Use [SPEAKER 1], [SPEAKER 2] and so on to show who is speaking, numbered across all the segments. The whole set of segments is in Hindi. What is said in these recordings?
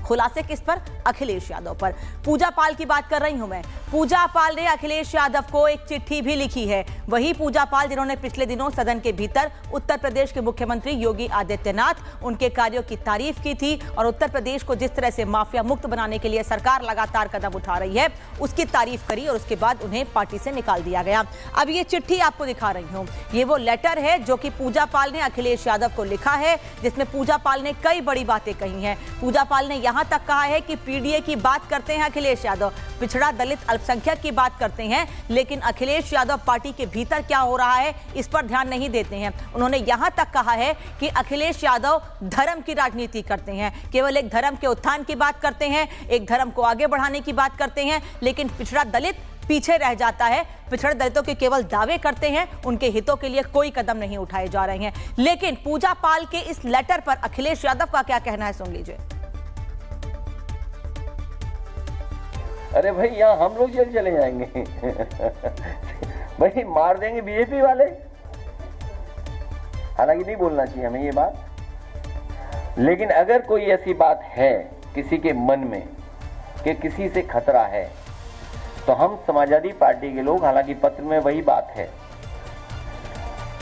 [SPEAKER 1] खुलासे किस पर? अखिलेश यादव पर। पूजा पाल की बात कर रही हूं मैं। पूजा पाल ने अखिलेश यादव को एक चिट्ठी भी लिखी है। वही पूजा पाल जिन्होंने पिछले दिनों सदन के भीतर उत्तर प्रदेश के मुख्यमंत्री योगी आदित्यनाथ उनके कार्यों की तारीफ की थी और उत्तर प्रदेश को जिस तरह से माफिया मुक्त बनाने के लिए सरकार लगातार कदम उठा रही है उसकी तारीफ करी और उसके बाद उन्हें पार्टी से निकाल दिया गया। अब ये चिट्ठी आपको दिखा रही हूं। ये वो लेटर है जो कि पूजा पाल ने अखिलेश यादव को लिखा है, जिसमें पूजा पाल ने कई बड़ी बातें कही हैं। पूजा पाल ने यहां तक कहा है कि पीडीए की बात करते हैं अखिलेश यादव, पिछड़ा दलित अल्पसंख्यक की बात करते हैं, लेकिन अखिलेश यादव पार्टी के भीतर क्या हो रहा है इस पर ध्यान नहीं देते हैं। उन्होंने यहां तक कहा है कि अखिलेश यादव धर्म की राजनीति करते हैं, केवल एक धर्म के उत्थान की बात करते हैं, एक धर्म को आगे बढ़ाने की बात करते हैं, लेकिन पिछड़ा दलित पीछे रह जाता है। पिछड़े दलितों के केवल दावे करते हैं, उनके हितों के लिए कोई कदम नहीं उठाए जा रहे हैं। लेकिन पूजा पाल के इस लेटर पर अखिलेश यादव का क्या कहना है, सुन लीजिए।
[SPEAKER 2] अरे भाई यहाँ हम लोग जेल चले जाएंगे भाई मार देंगे बीजेपी वाले। हालांकि नहीं बोलना चाहिए हमें ये बात, लेकिन अगर कोई ऐसी बात है किसी के मन में कि किसी से खतरा है तो हम समाजवादी पार्टी के लोग, हालांकि पत्र में वही बात है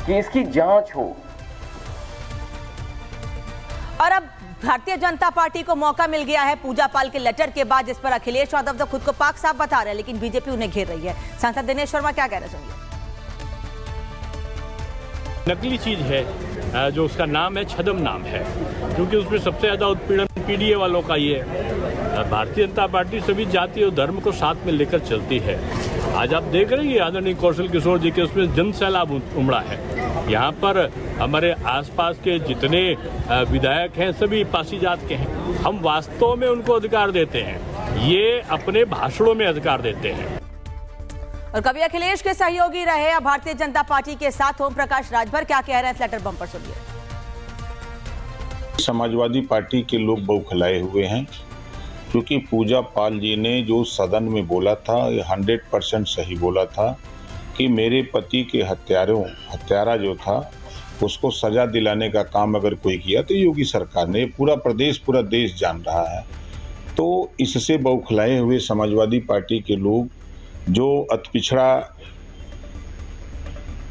[SPEAKER 2] कि इसकी जांच हो। और अब भारतीय जनता पार्टी को मौका मिल गया है पूजा पाल के लेटर के बाद, जिस पर अखिलेश यादव तो खुद को पाक साफ बता रहे हैं, लेकिन बीजेपी उन्हें घेर रही है। सांसद दिनेश शर्मा क्या कह रहे हैं, सुनिए।
[SPEAKER 3] नकली चीज है जो उसका नाम है, छदम नाम है, क्योंकि उसमें सबसे ज्यादा उत्पीड़न पीडीए वालों का ही है। भारतीय जनता पार्टी सभी जाति और धर्म को साथ में लेकर चलती है। आज आप देख रहे हैं आदरणीय कौशल किशोर जी के उसमें जन सैलाब उमड़ा है। यहाँ पर हमारे आसपास के जितने विधायक हैं सभी पासी जात के हैं। हम वास्तव में उनको अधिकार देते हैं, ये अपने भाषणों में अधिकार देते हैं।
[SPEAKER 1] और कभी अखिलेश के सहयोगी रहे अब भारतीय जनता पार्टी के साथ ओम प्रकाश राजभर क्या कह रहे हैं इस लेटर बम पर, सुनिए।
[SPEAKER 4] समाजवादी पार्टी के लोग बौखलाए हुए हैं, क्योंकि पूजा पाल जी ने जो सदन में बोला था ये 100% सही बोला था कि मेरे पति के हत्यारा जो था उसको सजा दिलाने का काम अगर कोई किया तो योगी सरकार ने, पूरा प्रदेश पूरा देश जान रहा है। तो इससे बौखलाए हुए समाजवादी पार्टी के लोग जो अति पिछड़ा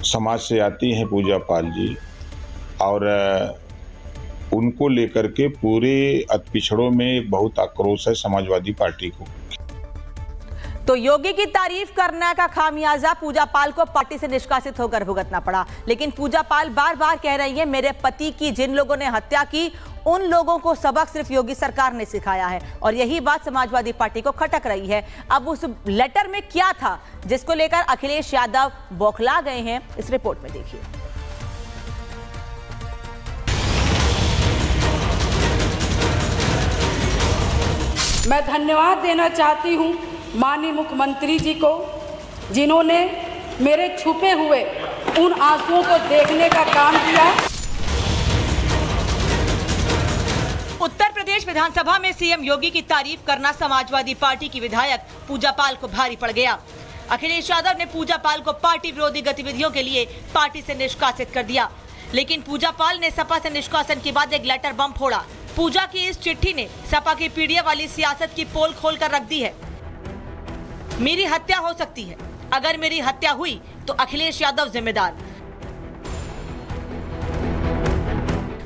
[SPEAKER 4] समाज से आती हैं पूजा पाल जी, और उनको लेकर के पूरे अति पिछड़ों में बहुत आक्रोश है समाजवादी पार्टी को।
[SPEAKER 1] तो योगी की तारीफ करने का खामियाजा पूजा पाल को पार्टी से निष्कासित होकर भुगतना पड़ा। लेकिन पूजा पाल बार बार कह रही है मेरे पति की जिन लोगों ने हत्या की उन लोगों को सबक सिर्फ योगी सरकार ने सिखाया है, और यही बात समाजवादी पार्टी को खटक रही है। अब उस लेटर में क्या था जिसको लेकर अखिलेश यादव बौखला गए हैं, इस रिपोर्ट में देखिए।
[SPEAKER 5] मैं धन्यवाद देना चाहती हूं माननीय मुख्यमंत्री जी को, जिन्होंने मेरे छुपे हुए उन आंसुओं को देखने का काम किया।
[SPEAKER 1] उत्तर प्रदेश विधानसभा में सीएम योगी की तारीफ करना समाजवादी पार्टी की विधायक पूजा पाल को भारी पड़ गया। अखिलेश यादव ने पूजा पाल को पार्टी विरोधी गतिविधियों के लिए पार्टी से निष्कासित कर दिया, लेकिन पूजा पाल ने सपा से निष्कासन के बाद एक लेटर बम फोड़ा। पूजा की इस चिट्ठी ने सपा की पीडीए वाली सियासत की पोल खोल कर रख दी है। मेरी हत्या हो सकती है, अगर मेरी हत्या हुई तो अखिलेश यादव जिम्मेदार।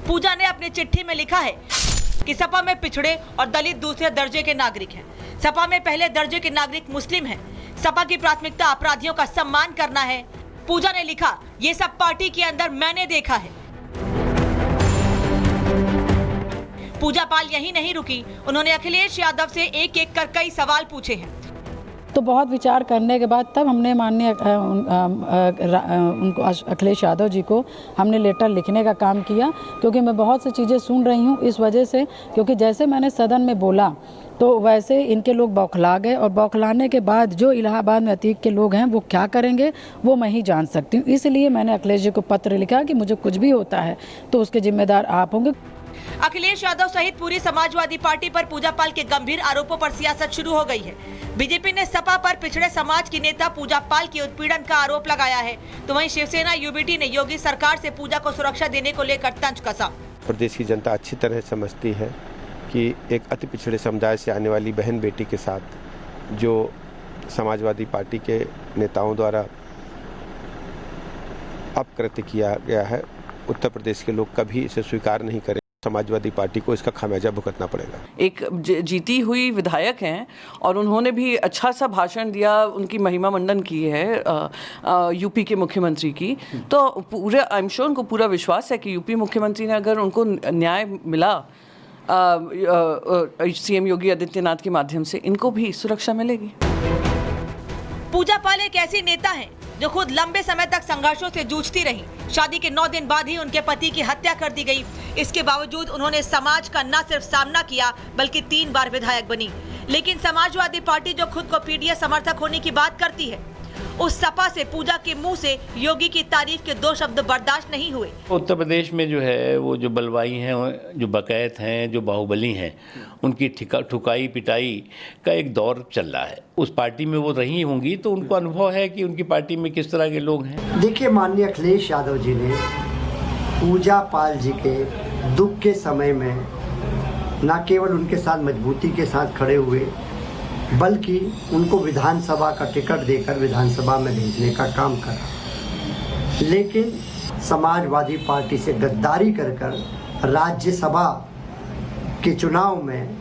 [SPEAKER 1] पूजा ने अपनी चिट्ठी में लिखा है कि सपा में पिछड़े और दलित दूसरे दर्जे के नागरिक हैं। सपा में पहले दर्जे के नागरिक मुस्लिम हैं। सपा की प्राथमिकता अपराधियों का सम्मान करना है। पूजा ने लिखा, ये सब पार्टी के अंदर मैंने देखा है। पूजा पाल यही नहीं रुकी, उन्होंने अखिलेश यादव से एक एक कर कई सवाल पूछे हैं।
[SPEAKER 5] तो बहुत विचार करने के बाद तब हमने माननीय उनको अखिलेश यादव जी को हमने लेटर लिखने का काम किया, क्योंकि मैं बहुत सी चीज़ें सुन रही हूँ इस वजह से, क्योंकि जैसे मैंने सदन में बोला तो वैसे इनके लोग बौखला गए, और बौखलाने के बाद जो इलाहाबाद में अतीक के लोग हैं वो क्या करेंगे वो मैं ही जान सकती हूँ। इसलिए मैंने अखिलेश जी को पत्र लिखा कि मुझे कुछ भी होता है तो उसके जिम्मेदार आप होंगे।
[SPEAKER 1] अखिलेश यादव सहित पूरी समाजवादी पार्टी पर पूजा पाल के गंभीर आरोपों पर सियासत शुरू हो गई है। बीजेपी ने सपा पर पिछड़े समाज की नेता पूजा पाल की उत्पीड़न का आरोप लगाया है, तो वहीं शिवसेना यूबीटी ने योगी सरकार से पूजा को सुरक्षा देने को लेकर तंज कसा।
[SPEAKER 6] प्रदेश की जनता अच्छी तरह समझती है कि एक अति पिछड़े समुदाय से आने वाली बहन बेटी के साथ जो समाजवादी पार्टी के नेताओं द्वारा अपकृत्य किया गया है, उत्तर प्रदेश के लोग कभी इसे स्वीकार नहीं करें। समाजवादी पार्टी को इसका खामियाजा भुगतना पड़ेगा।
[SPEAKER 7] एक जीती हुई विधायक हैं और उन्होंने भी अच्छा सा भाषण दिया, उनकी महिमा मंडन की है यूपी के मुख्यमंत्री की। तो पूरे आई एम श्योर उनको पूरा विश्वास है कि यूपी मुख्यमंत्री ने अगर उनको न्याय मिला सीएम योगी आदित्यनाथ के माध्यम से, इनको भी सुरक्षा मिलेगी।
[SPEAKER 1] पूजा पाल एक ऐसी नेता हैं जो खुद लंबे समय तक संघर्षों से जूझती रही। शादी के 9 दिन बाद ही उनके पति की हत्या कर दी गई। इसके बावजूद उन्होंने समाज का न सिर्फ सामना किया बल्कि 3 बार विधायक बनी। लेकिन समाजवादी पार्टी जो खुद को पीडीए समर्थक होने की बात करती है, उस सपा से पूजा के मुंह से योगी की तारीफ के 2 शब्द बर्दाश्त नहीं हुए।
[SPEAKER 8] उत्तर प्रदेश में जो है वो जो बलवाई हैं, जो बकैत हैं, जो बाहुबली हैं, उनकी ठुकाई पिटाई का एक दौर चल रहा है। उस पार्टी में वो रही होंगी तो उनको अनुभव है कि उनकी पार्टी में किस तरह के लोग हैं।
[SPEAKER 9] देखिए, माननीय अखिलेश यादव जी ने पूजा पाल जी के दुख के समय में न केवल उनके साथ मजबूती के साथ खड़े हुए बल्कि उनको विधानसभा का टिकट देकर विधानसभा में भेजने का काम करा। लेकिन समाजवादी पार्टी से गद्दारी कर राज्यसभा के चुनाव में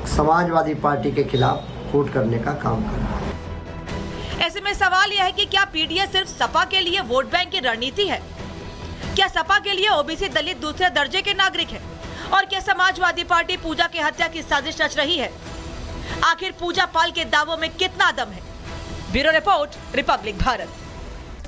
[SPEAKER 9] समाजवादी पार्टी के खिलाफ वोट करने का काम करा।
[SPEAKER 1] ऐसे में सवाल यह है कि क्या पीडीए सिर्फ सपा के लिए वोट बैंक की रणनीति है? क्या सपा के लिए ओबीसी दलित दूसरे दर्जे के नागरिक है? और क्या समाजवादी पार्टी पूजा की हत्या की साजिश रच रही है? आखिर पूजा पाल के दावों में कितना दम है? Bureau report, Republic Bharat.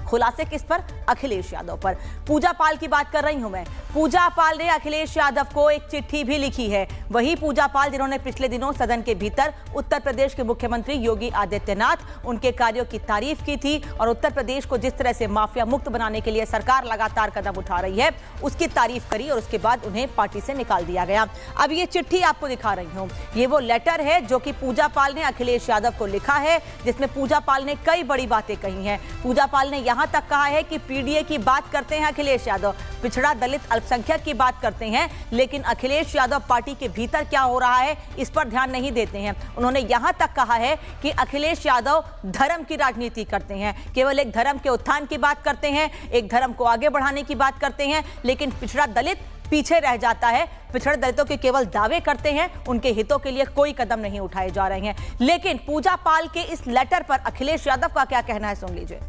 [SPEAKER 1] खुलासे किस पर? अखिलेश यादव पर। पूजा पाल की बात कर रही हूं मैं। पूजा पाल ने अखिलेश यादव को एक चिट्ठी भी लिखी है। वही पूजा पाल जिन्होंने पिछले दिनों सदन के भीतर उत्तर प्रदेश के मुख्यमंत्री योगी आदित्यनाथ, उनके कार्यों की तारीफ की थी और उत्तर प्रदेश को जिस तरह से माफिया मुक्त बनाने के लिए सरकार लगातार कदम उठा रही है उसकी तारीफ करी और उसके बाद उन्हें पार्टी से निकाल दिया गया। अब ये चिट्ठी आपको दिखा रही हूं। ये वो लेटर है जो कि पूजा पाल ने अखिलेश यादव को लिखा है, जिसमें पूजा पाल ने कई बड़ी बातें कही हैं। पूजा पाल ने यहां तक कहा है कि पीडीए की बात करते हैं अखिलेश यादव, पिछड़ा दलित अल्पसंख्यक की बात करते हैं, लेकिन अखिलेश यादव पार्टी के भीतर क्या हो रहा है इस पर ध्यान नहीं देते हैं। उन्होंने यहां तक कहा है कि अखिलेश यादव धर्म की राजनीति करते हैं, केवल एक धर्म के उत्थान की बात करते हैं, एक धर्म को आगे बढ़ाने की बात करते हैं, लेकिन पिछड़ा दलित पीछे रह जाता है। पिछड़े दलितों के केवल दावे करते हैं, उनके हितों के लिए कोई कदम नहीं उठाए जा रहे हैं। लेकिन पूजा पाल के इस लेटर पर अखिलेश यादव का क्या कहना है, सुन लीजिए।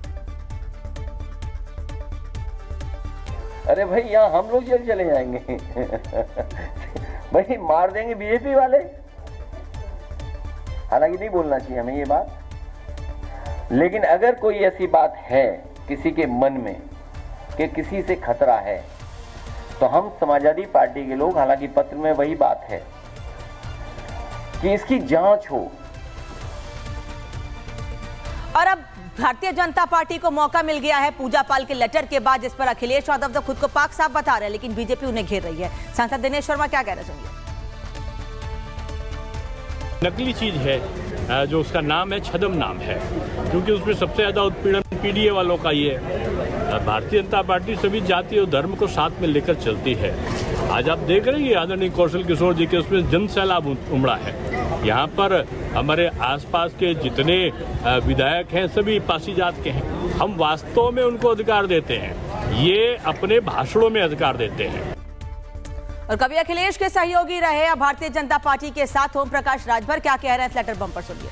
[SPEAKER 2] अरे भाई, यहाँ हम लोग जेल चले जाएंगे भाई, मार देंगे बीजेपी वाले। हालांकि नहीं बोलना चाहिए हमें ये बात, लेकिन अगर कोई ऐसी बात है किसी के मन में कि किसी से खतरा है, तो हम समाजवादी पार्टी के लोग, हालांकि पत्र में वही बात है कि इसकी जांच हो।
[SPEAKER 1] और अब भारतीय जनता पार्टी को मौका मिल गया है पूजा पाल के लेटर के बाद, जिस पर अखिलेश यादव तो खुद को पाक साफ बता रहे हैं, लेकिन बीजेपी उन्हें घेर रही है। सांसद दिनेश शर्मा क्या कह रहे हैं, सुनिए।
[SPEAKER 3] नकली चीज है जो उसका नाम है, छदम नाम है, क्योंकि उसमें सबसे ज्यादा उत्पीड़न पीडीए वालों का ही है। भारतीय जनता पार्टी सभी जाति और धर्म को साथ में लेकर चलती है। आज आप देख रहे हैं आदरणीय कौशल किशोर जी के उसमें जन सैलाब उमड़ा है। यहाँ पर हमारे आसपास के जितने विधायक हैं सभी पासी जात के हैं। हम वास्तव में उनको अधिकार देते हैं, ये अपने भाषणों में अधिकार देते हैं।
[SPEAKER 1] और कभी अखिलेश के सहयोगी रहे अब भारतीय जनता पार्टी के साथ ओम प्रकाश राजभर क्या कह रहे हैं, लेटर बम पर सुनिए।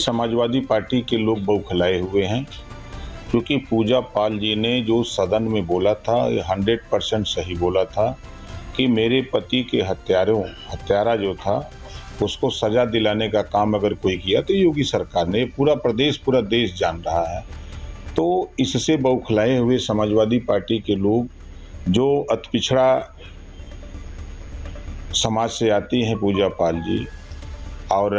[SPEAKER 4] समाजवादी पार्टी के लोग बौखलाए हुए हैं, क्योंकि पूजा पाल जी ने जो सदन में बोला था ये 100% सही बोला था कि मेरे पति के हत्यारा जो था उसको सजा दिलाने का काम अगर कोई किया तो योगी सरकार ने, पूरा देश जान रहा है। तो इससे बौखलाए हुए समाजवादी पार्टी के लोग जो अति पिछड़ा समाज से आती हैं पूजा पाल जी, और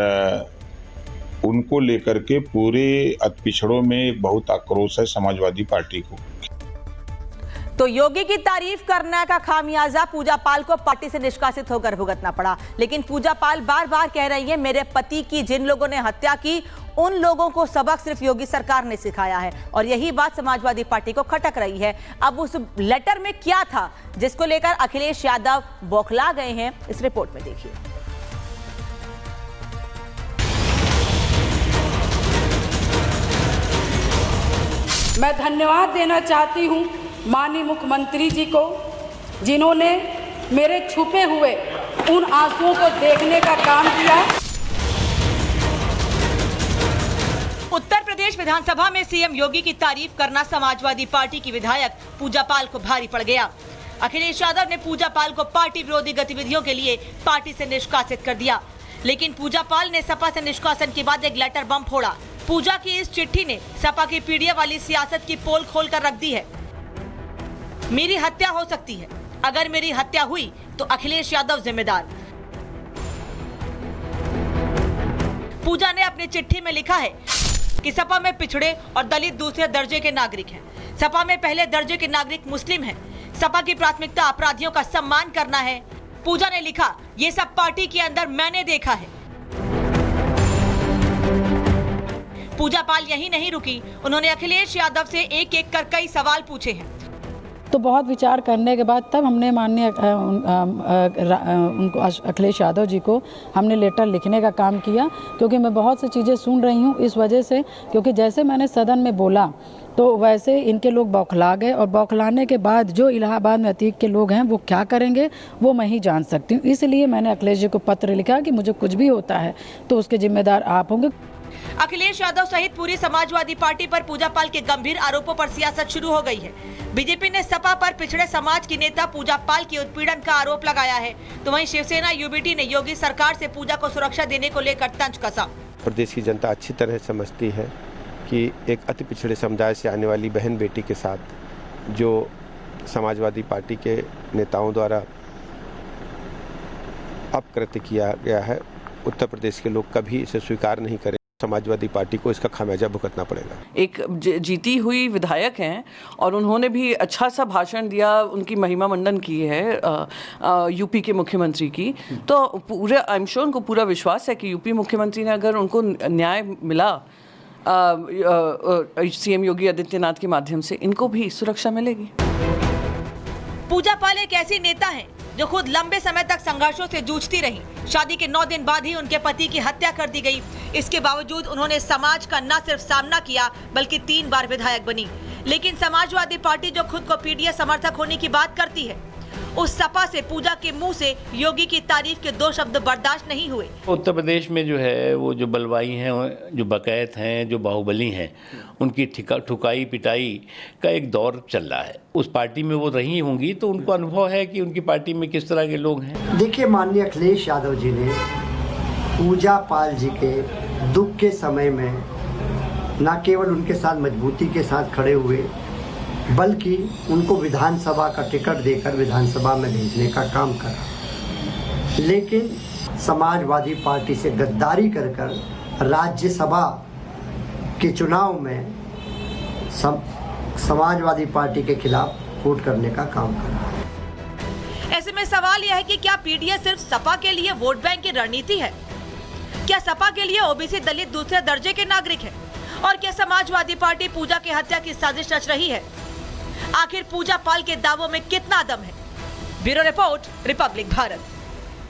[SPEAKER 4] उनको लेकर के पूरे अति पिछड़ों में एक बहुत आक्रोश है समाजवादी पार्टी को।
[SPEAKER 1] तो योगी की तारीफ करने का खामियाजा पूजा पाल को पार्टी से निष्कासित होकर भुगतना पड़ा। लेकिन पूजा पाल बार बार कह रही है, मेरे पति की जिन लोगों ने हत्या की उन लोगों को सबक सिर्फ योगी सरकार ने सिखाया है, और यही बात समाजवादी पार्टी को खटक रही है। अब उस लेटर में क्या था जिसको लेकर अखिलेश यादव बौखला गए हैं, इस रिपोर्ट में देखिए।
[SPEAKER 5] मैं धन्यवाद देना चाहती हूं माननीय मुख्यमंत्री जी को, जिन्होंने मेरे छुपे हुए उन आंसुओं को देखने का काम किया।
[SPEAKER 1] उत्तर प्रदेश विधानसभा में सीएम योगी की तारीफ करना समाजवादी पार्टी की विधायक पूजा पाल को भारी पड़ गया। अखिलेश यादव ने पूजा पाल को पार्टी विरोधी गतिविधियों के लिए पार्टी से निष्कासित कर दिया। लेकिन पूजा पाल ने सपा से निष्कासन के बाद एक लेटर बम फोड़ा। पूजा की इस चिट्ठी ने सपा की पीडीए वाली सियासत की पोल खोल कर रख दी है। मेरी हत्या हो सकती है, अगर मेरी हत्या हुई तो अखिलेश यादव जिम्मेदार। पूजा ने अपनी चिट्ठी में लिखा है कि सपा में पिछड़े और दलित दूसरे दर्जे के नागरिक हैं। सपा में पहले दर्जे के नागरिक मुस्लिम हैं। सपा की प्राथमिकता अपराधियों का सम्मान करना है। पूजा ने लिखा, ये सब पार्टी के अंदर मैंने देखा है। पूजा पाल यही नहीं रुकी, उन्होंने अखिलेश यादव से एक एक कर कई सवाल पूछे हैं।
[SPEAKER 5] तो बहुत विचार करने के बाद तब हमने माननीय उनको अखिलेश यादव जी को हमने लेटर लिखने का काम किया, क्योंकि मैं बहुत सी चीज़ें सुन रही हूँ इस वजह से, क्योंकि जैसे मैंने सदन में बोला तो वैसे इनके लोग बौखला गए, और बौखलाने के बाद जो इलाहाबाद में अतीक के लोग हैं वो क्या करेंगे वो मैं ही जान सकती हूँ। इसलिए मैंने अखिलेश जी को पत्र लिखा कि मुझे कुछ भी होता है तो उसके जिम्मेदार आप होंगे।
[SPEAKER 1] अखिलेश यादव सहित पूरी समाजवादी पार्टी पर पूजा पाल के गंभीर आरोपों पर सियासत शुरू हो गई है। बीजेपी ने सपा पर पिछड़े समाज की नेता पूजा पाल के उत्पीड़न का आरोप लगाया है, तो वहीं शिवसेना यूबीटी ने योगी सरकार से पूजा को सुरक्षा देने को लेकर तंज कसा।
[SPEAKER 6] प्रदेश की जनता अच्छी तरह समझती है कि एक अति पिछड़े समुदाय से आने वाली बहन बेटी के साथ जो समाजवादी पार्टी के नेताओं द्वारा अपकृत्य किया गया है, उत्तर प्रदेश के लोग कभी इसे स्वीकार नहीं करें। समाजवादी पार्टी को इसका खामियाजा भुगतना पड़ेगा।
[SPEAKER 7] एक जीती हुई विधायक हैं और उन्होंने भी अच्छा सा भाषण दिया, उनकी महिमा मंडन की है यूपी के मुख्यमंत्री की। तो पूरे आई एम श्योर उनको पूरा विश्वास है कि यूपी मुख्यमंत्री ने अगर उनको न्याय मिला सीएम योगी आदित्यनाथ के माध्यम से, इनको भी सुरक्षा मिलेगी।
[SPEAKER 1] पूजा पाल एक ऐसी नेता है जो खुद लंबे समय तक संघर्षों से जूझती रही। शादी के 9 दिन बाद ही उनके पति की हत्या कर दी गई। इसके बावजूद उन्होंने समाज का न सिर्फ सामना किया बल्कि 3 बार विधायक बनी। लेकिन समाजवादी पार्टी जो खुद को पीडीए समर्थक होने की बात करती है, उस सपा से पूजा के मुंह से योगी की तारीफ के 2 शब्द बर्दाश्त नहीं हुए।
[SPEAKER 8] उत्तर प्रदेश में जो है वो जो बलवाई हैं, जो बकैत हैं, जो बाहुबली हैं, उनकी ठुकाई पिटाई का एक दौर चल रहा है। उस पार्टी में वो रही होंगी तो उनको अनुभव है कि उनकी पार्टी में किस तरह के लोग हैं।
[SPEAKER 9] देखिए, माननीय अखिलेश यादव जी ने पूजा पाल जी के दुख के समय में न केवल उनके साथ मजबूती के साथ खड़े हुए बल्कि उनको विधानसभा का टिकट देकर विधानसभा में भेजने का काम करा। लेकिन समाजवादी पार्टी से गद्दारी कर राज्यसभा के चुनाव में समाजवादी पार्टी के खिलाफ वोट करने का काम करा।
[SPEAKER 1] ऐसे में सवाल यह है कि क्या पीडीए सिर्फ सपा के लिए वोट बैंक की रणनीति है? क्या सपा के लिए ओबीसी दलित दूसरे दर्जे के नागरिक है? और क्या समाजवादी पार्टी पूजा की हत्या की साजिश रच रही है? आखिर पूजा पाल के दावों में कितना दम है? Bureau report, Republic Bharat.